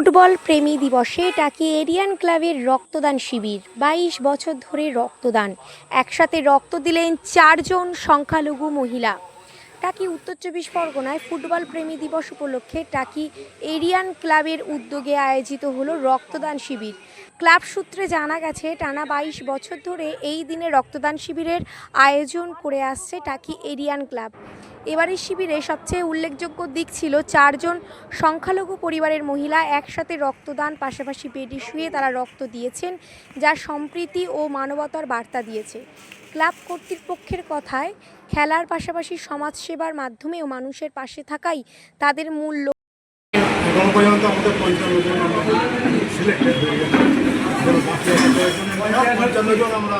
Football প্রেমী দিবসে টাকি এরিয়ান ক্লাবের রক্তদান শিবির। 22 বছর ধরে রক্তদান। একসাথে রক্ত দিলেন 4 জন সংখ্যালঘু মহিলা। টাকি উত্তর 24 পরগনায় ফুটবল প্রেমী দিবস উপলক্ষে টাকি এরিয়ান ক্লাবের উদ্যোগে আয়োজিত হলো রক্তদান শিবির। ক্লাব সূত্রে জানা গেছে, টানা 22 বছর ধরে এই দিনে রক্তদান শিবিরের আয়োজন করে আসছে টাকি এরিয়ান ক্লাব। এবারের শিবিরে সবচেয়ে উল্লেখযোগ্য দিক ছিল 4 জন সংখ্যালঘু পরিবারের মহিলা একসাথে রক্তদান, পাশাপাশি বেডে শুয়ে তারা রক্ত দিয়েছেন, যা সম্প্রীতি ও মানবতার বার্তা দিয়েছে। ক্লাব কর্তৃপক্ষের কথায়, খেলার পাশাপাশি সমাজসেবার মাধ্যমেও মানুষের পাশে থাকাই তাদের মূল লক্ষ্য। এখন পর্যন্ত আমাদের 55 জন আমরা সিলেক্টেড হয়ে গেছে। 55 জন আমরা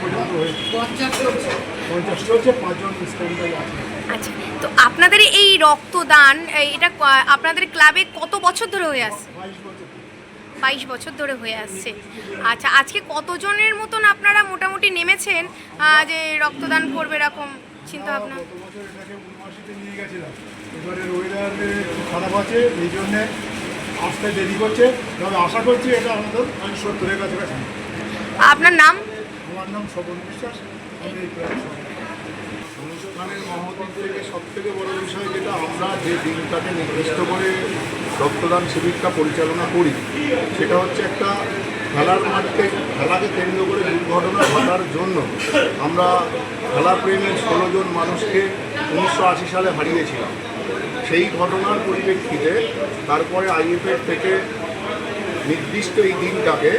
পর্যন্ত হয়েছি। 50 চলছে, 5 জন স্ট্যান্ডার্ড আছে। আচ্ছা, তো আপনাদের এই রক্তদান এটা আপনাদের ক্লাবে কত বছর ধরে হয়ে আসছে? 22 বছর ধরে হয়ে আসছে। আচ্ছা, আজকে কতজনের মতন আপনারা মোটামুটি নেমেছেন যে রক্তদান করবে এরকম চিন্তা ভাবনা? গত বছর এটাকে 79-তে নিয়ে গেছিলাম। এবারে ওয়েদার খারাপ আছে, এই জন্যে আসতে দেরি করছে। তবে আশা করছি এটা আমাদের 70-এর কাছাকাছি। আপনার নাম? আমার নাম স্বপন বিশ্বাস। আমি এই ক্লাবের সভাপতি। অনুষ্ঠানের মহত্ব থেকে সবথেকে বড় বিষয় যেটা, আমরা যে দিনটাকে নির্দিষ্ট করে রক্তদান শিবিরটা পরিচালনা করি, সেটা হচ্ছে একটা খেলার মাঠে খেলাকে কেন্দ্র করে দুর্ঘটনা ঘটার জন্য আমরা খেলাপ্রেমী 16 জন মানুষকে 1980 সালে হারিয়েছিলাম। সেই ঘটনার পরিপ্রেক্ষিতে তারপরে আইএফএফ থেকে নির্দিষ্ট এই দিনটাকে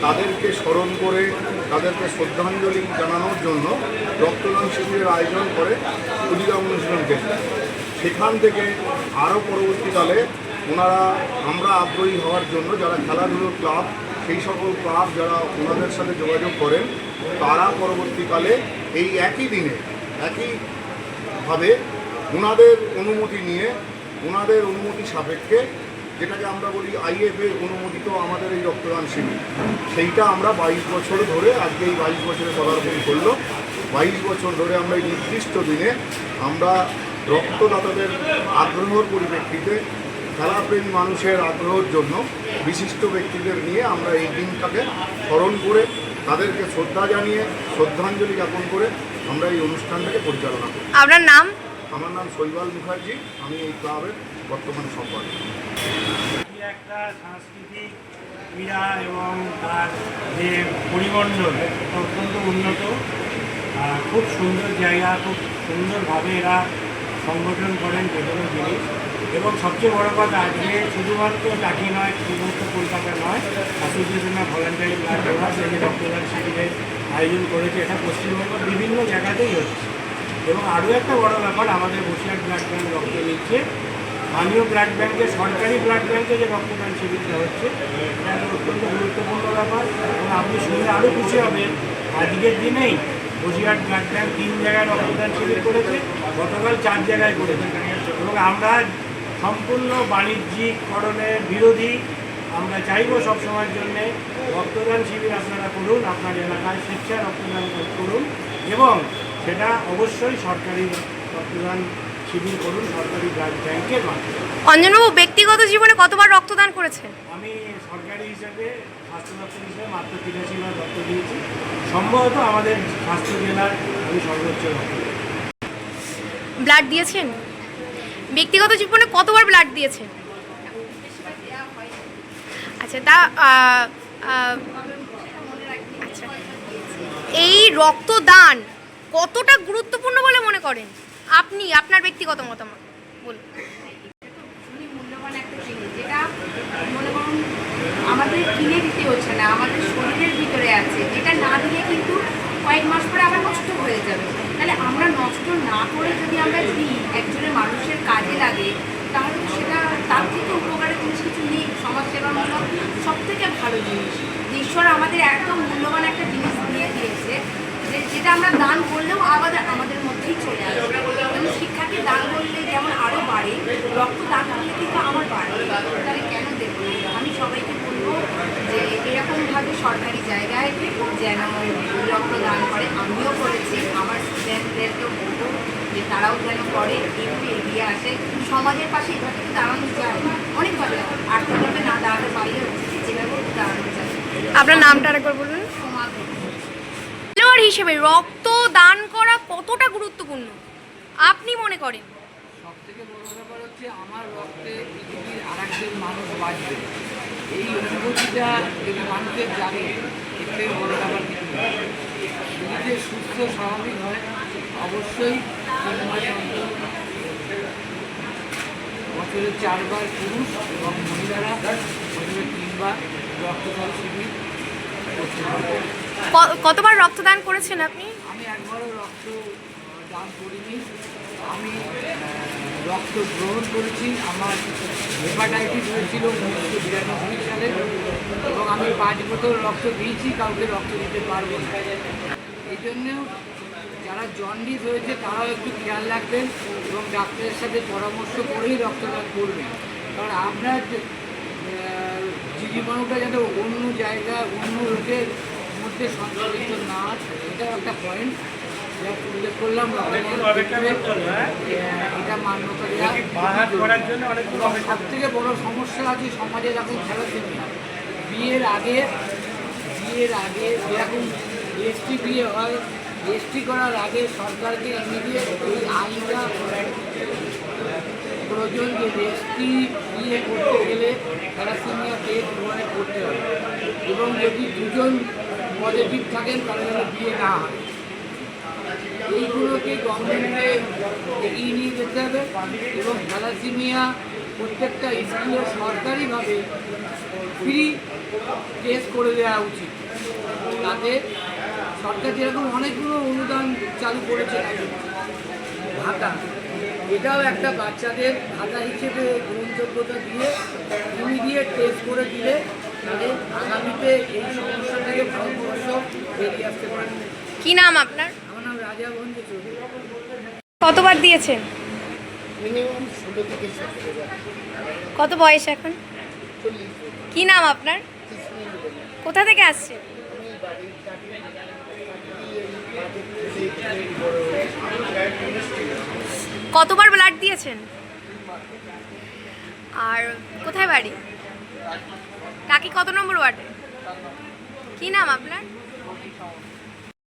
তাদেরকে স্মরণ করে তাদেরকে শ্রদ্ধাঞ্জলি জানানোর জন্য রক্তদান শিবিরের আয়োজন করে কুড়িগ্রাম অনুশীলন কেন্দ্রে। সেখান থেকে আরও পরবর্তীকালে আমরা আগ্রহী হওয়ার জন্য যারা খেলাধুলোর ক্লাব, সেই সকল ক্লাব যারা ওনাদের সাথে যোগাযোগ করেন, তারা পরবর্তীকালে এই একই দিনে একইভাবে ওনাদের অনুমতি নিয়ে, ওনাদের অনুমতি সাপেক্ষে, যেটাকে আমরা বলি আইএফএ অনুমোদিত আমাদের এই রক্তদান শিবির, সেইটা আমরা 22 বছর ধরে, আজকে এই 22 বছরে পদার্পণ করলো। 22 বছর ধরে আমরা এই নির্দিষ্ট দিনে আমরা রক্তদাতাদের আগ্রহের পরিপ্রেক্ষিতে, খেলাপ্রেমী মানুষের আগ্রহের জন্য বিশিষ্ট ব্যক্তিদের নিয়ে আমরা এই দিনটাকে স্মরণ করে তাদেরকে শ্রদ্ধা জানিয়ে, শ্রদ্ধাঞ্জলি জ্ঞাপন করে আমরা এই অনুষ্ঠানটাকে পরিচালনা করি। আপনার নাম? আমার নাম শৈবাল মুখার্জি, আমি এই ক্লাবের বর্তমান সম্পাদক। একটা সাংস্কৃতিক ক্রীড়া এবং তার যে পরিমণ্ডল অত্যন্ত উন্নত, খুব সুন্দর জায়গা, খুব সুন্দরভাবে এরা সংগঠন করেন যে কোনো জিনিস। এবং সবচেয়ে বড় কথা, আজকে শুধুমাত্র টাকি নয়, শুধুমাত্র কলকাতা নয়, association of voluntary blood donors এই যে রক্তদান শিবিরের আয়োজন করেছে, এটা পশ্চিমবঙ্গের বিভিন্ন জায়গাতেই হচ্ছে। এবং আরও একটা বড় ব্যাপার, আমাদের বসিরহাট ব্লাড ব্যাঙ্ক রক্ত নিচ্ছে। স্থানীয় ব্লাড ব্যাঙ্কে, সরকারি ব্লাড ব্যাঙ্কে যে রক্তদান শিবিরটা হচ্ছে, এটা একটা অত্যন্ত গুরুত্বপূর্ণ ব্যাপার। এবং আপনি শুনলে আরও খুশি হবেন, আজকের দিনেই বসিরহাট ব্লাড ব্যাঙ্ক 3 জায়গায় রক্তদান শিবির করেছে, গতকাল 4 জায়গায় করেছে। এবং আমরা সম্পূর্ণ বাণিজ্যিকরণের বিরোধী। আমরা চাইব সবসময়ের জন্যে রক্তদান শিবির আপনারা করুন, আপনার এলাকায় স্বেচ্ছায় রক্তদান করুন, এবং সেটা অবশ্যই সরকারি রক্তদান শিবির করুন, সরকারি ব্লাড ব্যাঙ্কের মাধ্যমে। অঞ্জনবাবু ব্যক্তিগত জীবনে কতবার রক্তদান করেছেন? আমি সরকারি হিসাবে, স্বাস্থ্য দপ্তর হিসেবে মাত্র 83 বার রক্ত দিয়েছি। সম্ভবত আমাদের স্বাস্থ্য জেলার আমি সর্বোচ্চ রক্ত। ব্লাড দিয়েছেন? ব্যক্তিগত জীবনে কতবার ব্লাড দিয়েছেন? আচ্ছা, আচ্ছা, এই রক্তদান কতটা গুরুত্বপূর্ণ বলে মনে করেন আপনি? আপনার ব্যক্তিগত মতামত বলুন। মূল্যবান একটা জিনিস, যেটা মনে করুন আমাদের কিনে দিতে হচ্ছে না, আমাদের শরীরের ভিতরে আছে, যেটা না দিলে কিন্তু কয়েক মাস পরে আবার নষ্ট হয়ে যাবে। তাহলে আমরা নষ্ট না করে যদি আমরা দিই, একজনের মানুষের কাজে লাগে, তাহলে সেটা তার থেকে উপকারের জিনিস কিছু নেই। সমাজসেবামূলক সব থেকে ভালো জিনিস, ঈশ্বর আমাদের একদম মূল্যবান একটা জিনিস দিয়ে দিয়েছে, যেটা আমরা দান করলেও আবার আমাদের মধ্যেই চলে আসে। মানে শিক্ষাকে দান করলে যেমন আরও বাড়ে, রক্ত দান করলে কিন্তু আমার বাড়ে, তাহলে কেন দেবো না? আমি সবাইকে বলবো যে এরকমভাবে সরকারি জায়গায় যেন রক্তদান করে। আমিও করেছি, আমার স্টুডেন্টদেরকেও বলবো যে তারাও যেন করে, একটু এগিয়ে আসে, সমাজের পাশে এভাবে দাঁড়ানো যায় অনেকভাবে, আর্থিকভাবে না দাঁড়ানো আপনার নামটা আরেকবার বলুন। খেলোয়াড় হিসেবে রক্ত দান করা কতটা গুরুত্বপূর্ণ আপনি মনে করেন? সব থেকে বড় ব্যাপার হচ্ছে আমার রক্তে পৃথিবীর আরেকজন মানুষ বাঁচবে, এই অনুভূতিটা যদি মানুষের জাগে এর থেকে বড় ব্যাপার কিছু নেই। যদি যে সুস্থ স্বাভাবিক হয় অবশ্যই 3 মাস অন্তর বছরে 4 বার পুরুষ এবং মহিলারা বছরে 3 বার রক্তদান শিবির করতে পারবে। কতবার রক্তদান করেছেন আপনি? আমি একবারও রক্ত দান করিনি। আমি রক্ত গ্রহণ করেছি। আমার হেপাটাইটিস হয়েছিল 1992 সালে এবং আমি 5 বোতল রক্ত দিয়েছি, কাউকে রক্ত দিতে পারবো না। এই জন্যেও যারা জন্ডিস হয়েছে তারাও একটু খেয়াল রাখবেন এবং ডাক্তারের সাথে পরামর্শ করেই রক্তদান করবেন, কারণ আপনার জীবাণুটা যাতে অন্য জায়গায় অন্য লোকের মধ্যে সঞ্চালিত না হয়, এটাও একটা পয়েন্ট যা উল্লেখ করলাম। এটা মান্যতা দেওয়া। সব থেকে বড় সমস্যা আছে সমাজের এখন থ্যালাসেমিয়া। বিয়ের আগে যেরকম রেজিস্ট্রি বিয়ে হয়, রেজিস্ট্রি করার আগে সরকারকে ইমিডিয়েট এই আইনটা প্রয়োজন যে রেজিস্ট্রি বিয়ে করতে গেলে থ্যালাসেমিয়া টেস্ট মানে করতে হবে এবং যদি 2 জন পজিটিভ থাকেন তাহলে যেন বিয়ে না হয়। এইগুলোকে গভর্নমেন্টে এগিয়ে নিয়ে যেতে হবে এবং থ্যালাসেমিয়া প্রত্যেকটা স্কুলে সরকারিভাবে ফ্রি টেস্ট করে দেওয়া উচিত। তাতে সরকার যেরকম অনেকগুলো অনুদান চালু করেছে, ভাতা, এটাও একটা বাচ্চাদের ভাতা হিসেবে গ্রহণযোগ্যতা দিয়ে ইমিডিয়েট টেস্ট করে দিলে তাদের আগামীতে এই সমস্যা থেকে ভারতবর্ষ বেরিয়ে আসতে পারে। কি নাম আপনার? আমার নাম রাজা ভঞ্জ চৌধুরী। কতবার দিয়েছেন? মিনিমাম 16 থেকে 17 বার। কত বয়স এখন? 40। কি নাম আপনার? কোথা থেকে আসছে? আমি বাড়ির কতবার ব্লাড দিয়েছেন? আর কোথায় বাড়ি? টাকি কত নম্বর ওয়ার্ডে? কি নাম আপনার?